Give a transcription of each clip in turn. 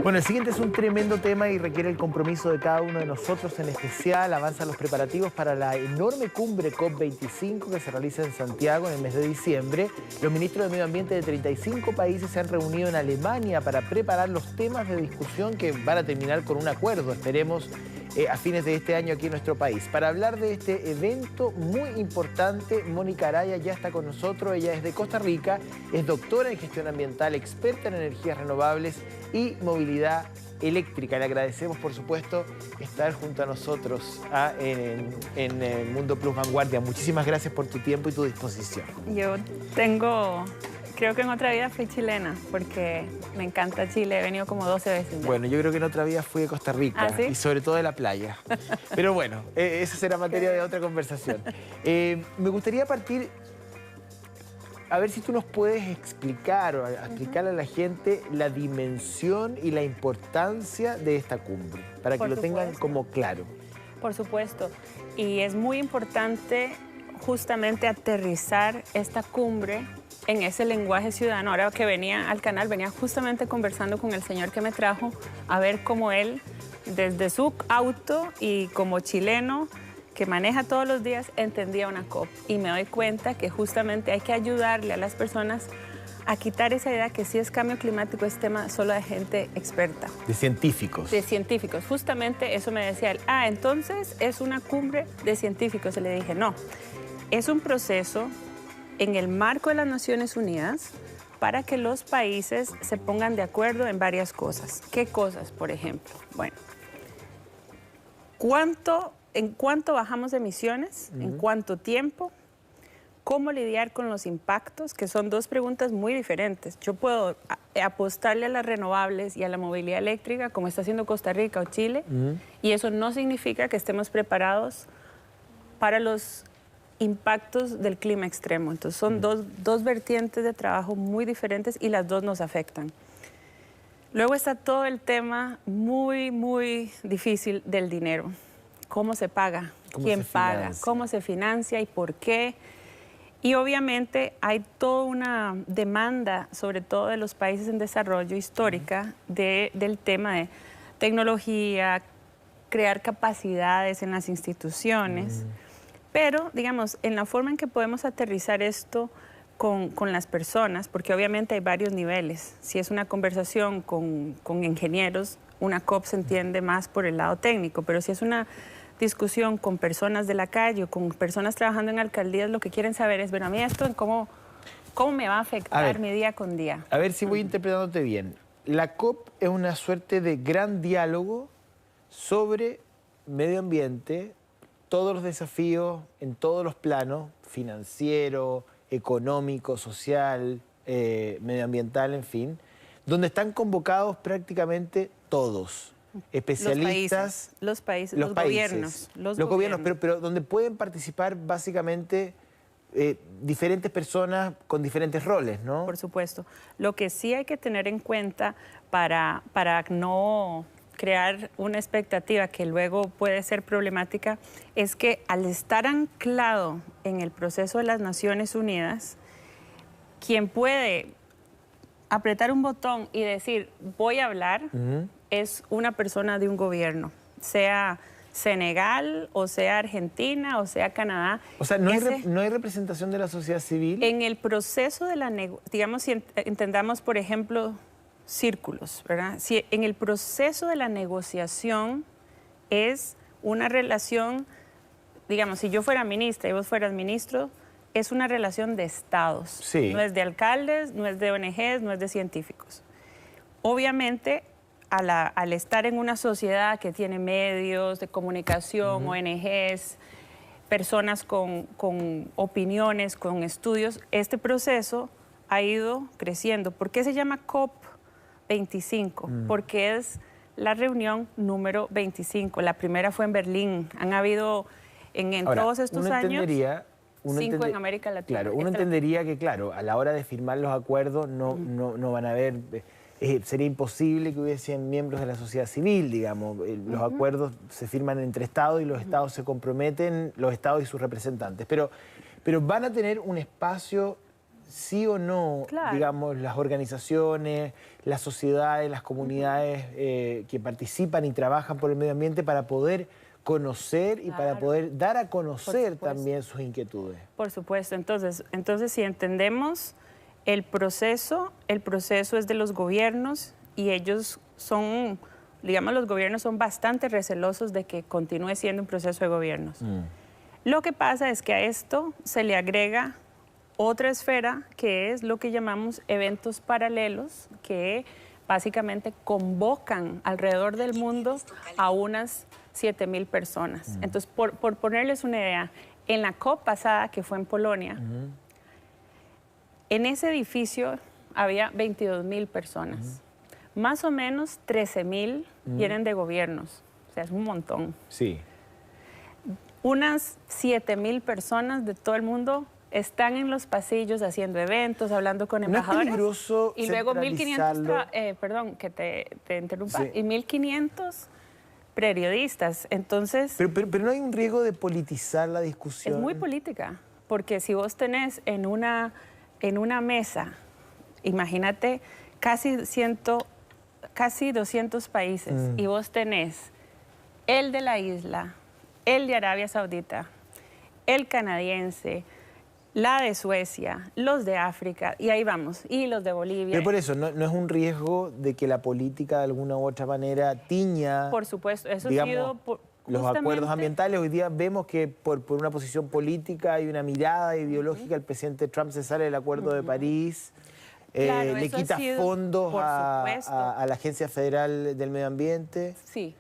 Bueno, el siguiente es un tremendo tema y requiere el compromiso de cada uno de nosotros. En especial, avanzan los preparativos para la enorme cumbre COP25 que se realiza en Santiago en el mes de diciembre. Los ministros de Medio Ambiente de 35 países se han reunido en Alemania para preparar los temas de discusión que van a terminar con un acuerdo, esperemos, a fines de este año aquí en nuestro país. Para hablar de este evento muy importante, Mónica Araya ya está con nosotros. Ella es de Costa Rica, es doctora en gestión ambiental, experta en energías renovables y movilidad eléctrica. Le agradecemos, por supuesto, estar junto a nosotros en Mundo Plus Vanguardia. Muchísimas gracias por tu tiempo y tu disposición. Creo que en otra vida fui chilena, porque me encanta Chile, he venido como 12 veces ya. Bueno, yo creo que en otra vida fui de Costa Rica, ¿Ah, sí? Y sobre todo de la playa. Pero bueno, esa será materia de otra conversación. Me gustaría partir, a ver si tú nos puedes explicar o explicarle a la gente la dimensión y la importancia de esta cumbre, para que lo tengan como claro. Por supuesto, y es muy importante justamente aterrizar esta cumbre en ese lenguaje ciudadano. Ahora que venía al canal, venía justamente conversando con el señor que me trajo a ver cómo él, desde su auto y como chileno que maneja todos los días, entendía una COP. Y me doy cuenta que justamente hay que ayudarle a las personas a quitar esa idea que si es cambio climático es tema solo de gente experta. De científicos. De científicos. Justamente eso me decía él. Ah, entonces es una cumbre de científicos. Y le dije, no, es un proceso en el marco de las Naciones Unidas para que los países se pongan de acuerdo en varias cosas. ¿Qué cosas, por ejemplo? Bueno, ¿en cuánto bajamos emisiones? ¿En cuánto tiempo? ¿Cómo lidiar con los impactos? Que son dos preguntas muy diferentes. Yo puedo apostarle a las renovables y a la movilidad eléctrica, como está haciendo Costa Rica o Chile, y eso no significa que estemos preparados para los impactos del clima extremo. Entonces son dos vertientes de trabajo muy diferentes y las dos nos afectan. Luego está todo el tema muy, muy difícil del dinero. ¿Cómo se paga? ¿Quién paga? ¿Cómo se financia y por qué? Y obviamente hay toda una demanda, sobre todo de los países en desarrollo histórica, del tema de tecnología, crear capacidades en las instituciones. Pero, digamos, en la forma en que podemos aterrizar esto con las personas, porque obviamente hay varios niveles. Si es una conversación con ingenieros, una COP se entiende más por el lado técnico, pero si es una discusión con personas de la calle o con personas trabajando en alcaldías, lo que quieren saber es, bueno, a mí esto, ¿cómo me va a afectar mi día con día? A ver si voy interpretándote bien. La COP es una suerte de gran diálogo sobre medio ambiente, todos los desafíos en todos los planos, financiero, económico, social, medioambiental, en fin, donde están convocados prácticamente todos, especialistas. Los gobiernos. Los gobiernos, pero donde pueden participar básicamente diferentes personas con diferentes roles, ¿no? Por supuesto. Lo que sí hay que tener en cuenta para no crear una expectativa que luego puede ser problemática, es que al estar anclado en el proceso de las Naciones Unidas, quien puede apretar un botón y decir, voy a hablar, es una persona de un gobierno, sea Senegal, o sea Argentina, o sea Canadá. O sea, ¿no hay representación de la sociedad civil? En el proceso de la digamos, si entendamos, por ejemplo, círculos, ¿verdad? Si en el proceso de la negociación es una relación, digamos, si yo fuera ministra y vos fueras ministro, es una relación de estados. Sí. No es de alcaldes, no es de ONGs, no es de científicos. Obviamente, al estar en una sociedad que tiene medios de comunicación, ONGs, personas con opiniones, con estudios, este proceso ha ido creciendo. ¿Por qué se llama COP25? Porque es la reunión número 25. La primera fue en Berlín. Han habido Ahora, todos estos años 5 en América Latina. Claro, uno entendería que, claro, a la hora de firmar los acuerdos no van a haber... sería imposible que hubiesen miembros de la sociedad civil, digamos. Los acuerdos se firman entre estados y los estados se comprometen, los estados y sus representantes. Pero van a tener un espacio sí o no, Claro. digamos, las organizaciones, las sociedades, las comunidades que participan y trabajan por el medio ambiente para poder conocer y para Claro. poder dar a conocer supuesto. también sus inquietudes. Por supuesto. Entonces, si entendemos el proceso es de los gobiernos y ellos son, digamos, los gobiernos son bastante recelosos de que continúe siendo un proceso de gobiernos. Lo que pasa es que a esto se le agrega otra esfera que es lo que llamamos eventos paralelos, que básicamente convocan alrededor del mundo a unas 7,000 personas. Entonces, por ponerles una idea, en la COP pasada, que fue en Polonia, en ese edificio había 22,000 personas. Más o menos 13,000 vienen de gobiernos, o sea, es un montón. Sí. Unas 7,000 personas de todo el mundo están en los pasillos haciendo eventos, hablando con embajadores. ¿No es peligroso y luego 1,500, centralizarlo? perdón, que te interrumpa, Sí. y 1,500 periodistas. Entonces, Pero no hay un riesgo de politizar la discusión. es muy política, porque si vos tenés en una mesa, imagínate, casi 200 países, y vos tenés el de la isla, el de Arabia Saudita, el canadiense, la de Suecia, los de África, y ahí vamos, y los de Bolivia. Pero por eso, ¿no es un riesgo de que la política de alguna u otra manera tiña, Por supuesto, eso ha digamos, sido los justamente acuerdos ambientales? Hoy día vemos que por una posición política y una mirada ideológica, el presidente Trump se sale del Acuerdo de París, Claro, le eso ha quita sido, fondos por a supuesto. la Agencia Federal del Medio Ambiente. Sí,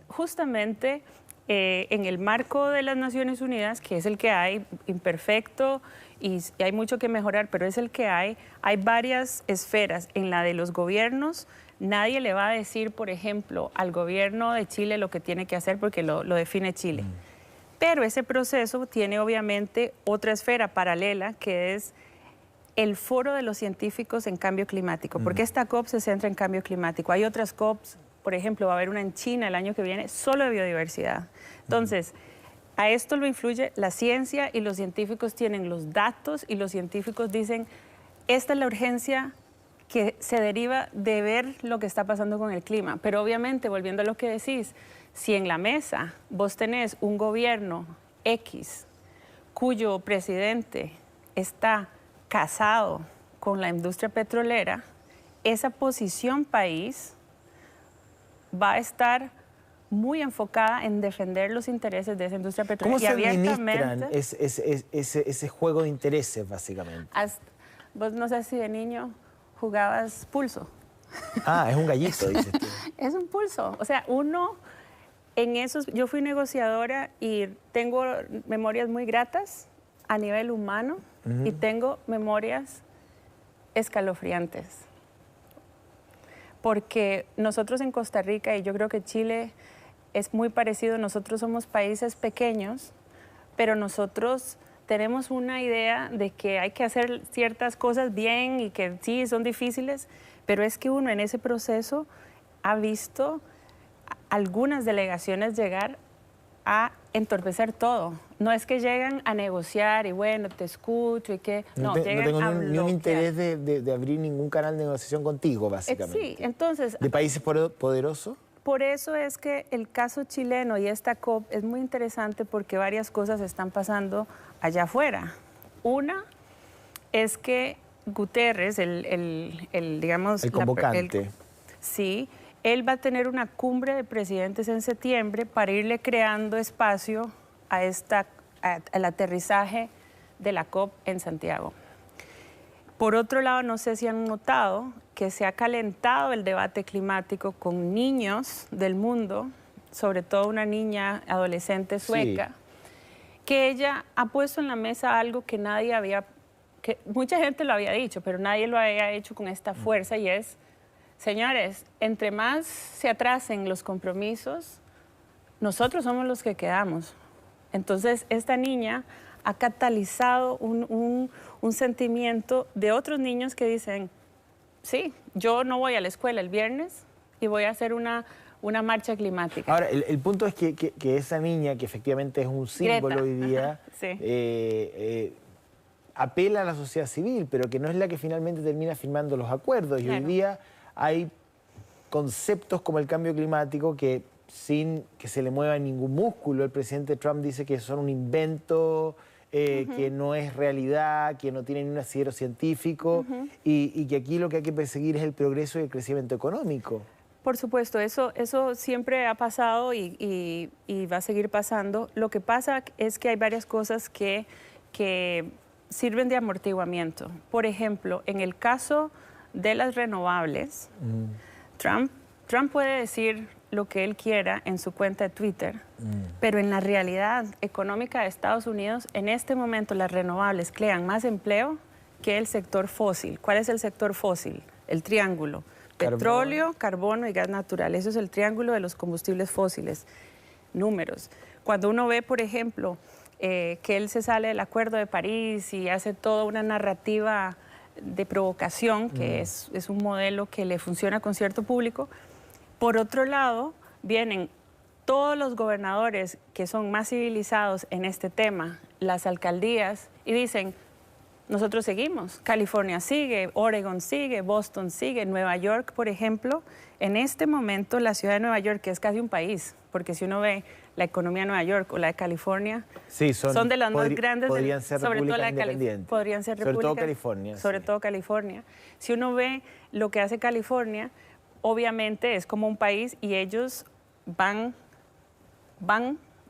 justamente en el marco de las Naciones Unidas, que es el que hay, imperfecto, y hay mucho que mejorar, pero es el que hay varias esferas. En la de los gobiernos, nadie le va a decir, por ejemplo, al gobierno de Chile lo que tiene que hacer porque lo define Chile. Pero ese proceso tiene obviamente otra esfera paralela, que es el foro de los científicos en cambio climático, porque esta COP se centra en cambio climático. Hay otras COPs, por ejemplo, va a haber una en China el año que viene, solo de biodiversidad. Entonces, a esto lo influye la ciencia y los científicos tienen los datos y los científicos dicen, esta es la urgencia que se deriva de ver lo que está pasando con el clima. Pero obviamente, volviendo a lo que decís, si en la mesa vos tenés un gobierno X cuyo presidente está casado con la industria petrolera, esa posición país va a estar muy enfocada en defender los intereses de esa industria petrolera. ¿Cómo se administran abiertamente, ese juego de intereses, básicamente? vos no sé si de niño jugabas pulso. Ah, es un gallito, dices tú. Es un pulso. O sea, uno en esos... Yo fui negociadora y tengo memorias muy gratas a nivel humano y tengo memorias escalofriantes. Porque nosotros en Costa Rica, y yo creo que Chile es muy parecido, nosotros somos países pequeños, pero nosotros tenemos una idea de que hay que hacer ciertas cosas bien y que sí, son difíciles, pero es que uno en ese proceso ha visto algunas delegaciones llegar a entorpecer todo. No es que llegan a negociar y bueno, te escucho y que... No, llegan tengo a ni un bloquear. interés de abrir ningún canal de negociación contigo, básicamente. Sí, entonces... ¿De países poderosos? Por eso es que el caso chileno y esta COP es muy interesante porque varias cosas están pasando allá afuera. Una es que Guterres, digamos... El convocante. Sí, él va a tener una cumbre de presidentes en septiembre para irle creando espacio al aterrizaje de la COP en Santiago. Por otro lado, no sé si han notado que se ha calentado el debate climático con niños del mundo, sobre todo una niña adolescente sueca, que ella ha puesto en la mesa algo que que mucha gente lo había dicho, pero nadie lo había hecho con esta fuerza, y es, señores, entre más se atrasen los compromisos, nosotros somos los que quedamos. Entonces, esta niña ha catalizado un sentimiento de otros niños que dicen, sí, yo no voy a la escuela el viernes y voy a hacer una marcha climática. Ahora, el punto es que esa niña, que efectivamente es un símbolo Greta. hoy día, Sí. apela a la sociedad civil, pero que no es la que finalmente termina firmando los acuerdos. Y hoy día hay conceptos como el cambio climático que sin que se le mueva ningún músculo, el presidente Trump dice que son un invento, que no es realidad, que no tiene ni un asidero científico y que aquí lo que hay que perseguir es el progreso y el crecimiento económico. Por supuesto, eso siempre ha pasado y va a seguir pasando. Lo que pasa es que hay varias cosas que sirven de amortiguamiento. Por ejemplo, en el caso de las renovables, Trump puede decir lo que él quiera en su cuenta de Twitter, pero en la realidad económica de Estados Unidos, en este momento las renovables crean más empleo que el sector fósil. ¿Cuál es el sector fósil? El triángulo. Petróleo, carbono y gas natural. Eso es el triángulo de los combustibles fósiles. Números. Cuando uno ve, por ejemplo, que él se sale del Acuerdo de París y hace toda una narrativa de provocación, que es un modelo que le funciona con cierto público. Por otro lado, vienen todos los gobernadores que son más civilizados en este tema, las alcaldías, y dicen, nosotros seguimos, California sigue, Oregon sigue, Boston sigue, Nueva York, por ejemplo, en este momento la ciudad de Nueva York, que es casi un país, porque si uno ve la economía de Nueva York o la de California, sí, son de las más grandes, podrían ser sobre todo la independientes. Podrían ser sobre todo California. Sobre todo California. Si uno ve lo que hace California, obviamente es como un país y ellos van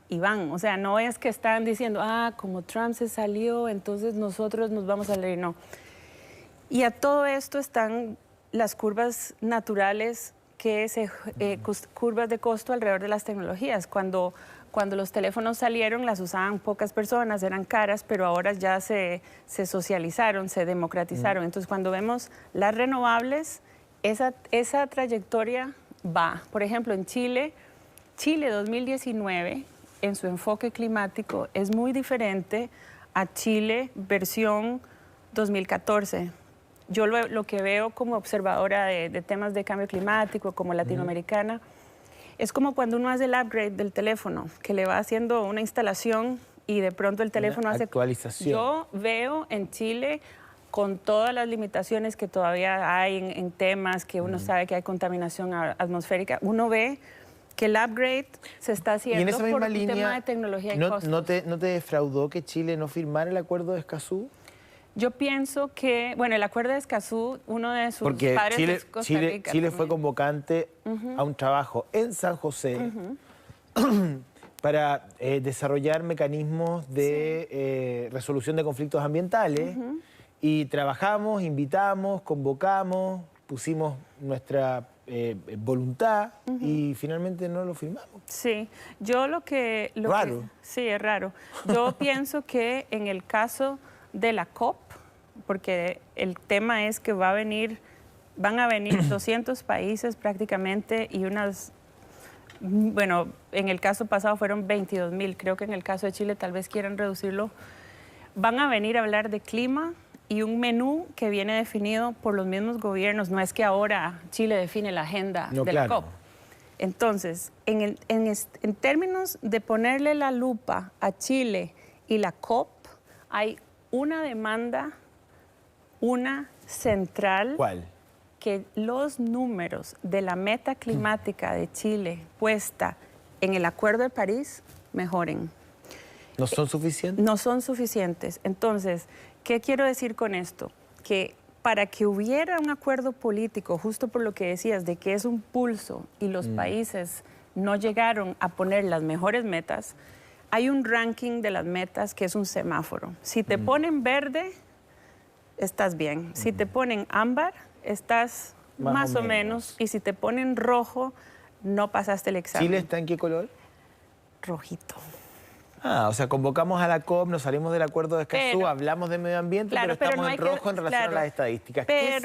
y van. O sea, no es que están diciendo, como Trump se salió, entonces nosotros nos vamos a salir. No. Y a todo esto están las curvas naturales, curvas de costo alrededor de las tecnologías. Cuando los teléfonos salieron, las usaban pocas personas, eran caras, pero ahora ya se socializaron, se democratizaron. Entonces, cuando vemos las renovables, esa trayectoria va. Por ejemplo, en Chile 2019, en su enfoque climático, es muy diferente a Chile versión 2014. Yo lo que veo como observadora de temas de cambio climático, como latinoamericana, es como cuando uno hace el upgrade del teléfono, que le va haciendo una instalación y de pronto el teléfono hace actualización. Yo veo en Chile, con todas las limitaciones que todavía hay en temas, que uno sabe que hay contaminación atmosférica, uno ve que el upgrade se está haciendo y en esa misma por línea, un tema de tecnología y costos. ¿No te defraudó que Chile no firmara el acuerdo de Escazú? Yo pienso que, bueno, el acuerdo de Escazú, uno de sus Porque padres es Costa Rica. Chile fue convocante a un trabajo en San José para desarrollar mecanismos de resolución de conflictos ambientales. Y trabajamos, invitamos, convocamos, pusimos nuestra voluntad y finalmente no lo firmamos. Sí, yo Raro. Sí, es raro. Yo pienso que en el caso de la COP, porque el tema es que van a venir 200 países prácticamente y bueno, en el caso pasado fueron 22,000, creo que en el caso de Chile tal vez quieran reducirlo. Van a venir a hablar de clima y un menú que viene definido por los mismos gobiernos. No es que ahora Chile define la agenda de la COP. Entonces, en términos de ponerle la lupa a Chile y la COP, hay una demanda, una central. ¿Cuál? Que los números de la meta climática de Chile puesta en el Acuerdo de París mejoren. ¿No son suficientes? No son suficientes. Entonces, ¿qué quiero decir con esto? Que para que hubiera un acuerdo político, justo por lo que decías, de que es un pulso y los países no llegaron a poner las mejores metas, hay un ranking de las metas que es un semáforo. Si te ponen verde, estás bien. Si te ponen ámbar, estás más o menos. Y si te ponen rojo, no pasaste el examen. ¿Chile está en qué color? Rojito. O sea, convocamos a la COP, nos salimos del Acuerdo de Escazú, hablamos de medio ambiente, pero estamos en rojo en relación a las estadísticas. ¿Qué es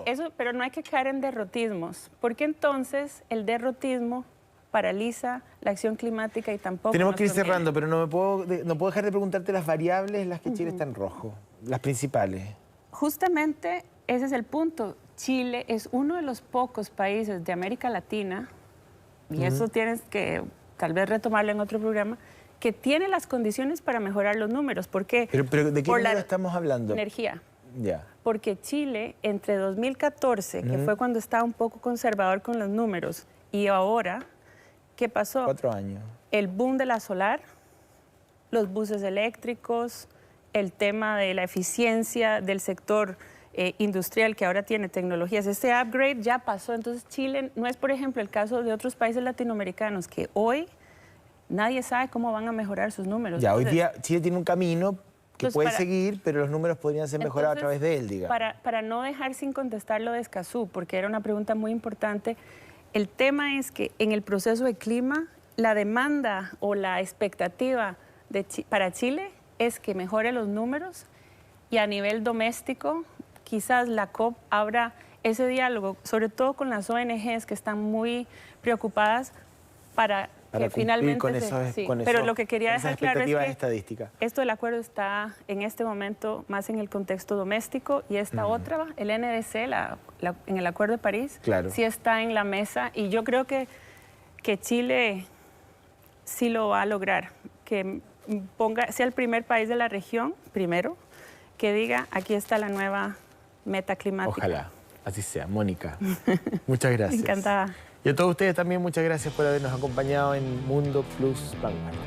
eso? Pero no hay que caer en derrotismos, porque entonces el derrotismo paraliza la acción climática y tampoco... Tenemos que ir cerrando, pero no puedo dejar de preguntarte las variables en las que Chile está en rojo, las principales. Justamente ese es el punto. Chile es uno de los pocos países de América Latina, y eso tienes que tal vez retomarlo en otro programa, que tiene las condiciones para mejorar los números. ¿Por qué? Pero ¿de qué Por la número estamos hablando? energía. Ya. Porque Chile, entre 2014, que fue cuando estaba un poco conservador con los números, y ahora, ¿qué pasó? 4 años. El boom de la solar, los buses eléctricos, el tema de la eficiencia del sector industrial que ahora tiene tecnologías. Este upgrade ya pasó. Entonces Chile no es, por ejemplo, el caso de otros países latinoamericanos que hoy nadie sabe cómo van a mejorar sus números. Ya, hoy Entonces, día Chile tiene un camino que entonces, puede seguir, pero los números podrían ser mejorados a través de él, digamos. Para no dejar sin contestar lo de Escazú, porque era una pregunta muy importante, el tema es que en el proceso de clima, la demanda o la expectativa para Chile es que mejore los números, y a nivel doméstico, quizás la COP abra ese diálogo, sobre todo con las ONGs que están muy preocupadas para que finalmente con pero lo que quería dejar claro es que estadísticas. Esto del acuerdo está en este momento más en el contexto doméstico, y esta otra, el NDC, en el Acuerdo de París, claro, sí está en la mesa, y yo creo que Chile sí lo va a lograr, que sea el primer país de la región, primero, que diga, aquí está la nueva meta climática. Ojalá, así sea. Mónica, muchas gracias. Encantada. Y a todos ustedes también muchas gracias por habernos acompañado en Mundo Plus Vanguardia.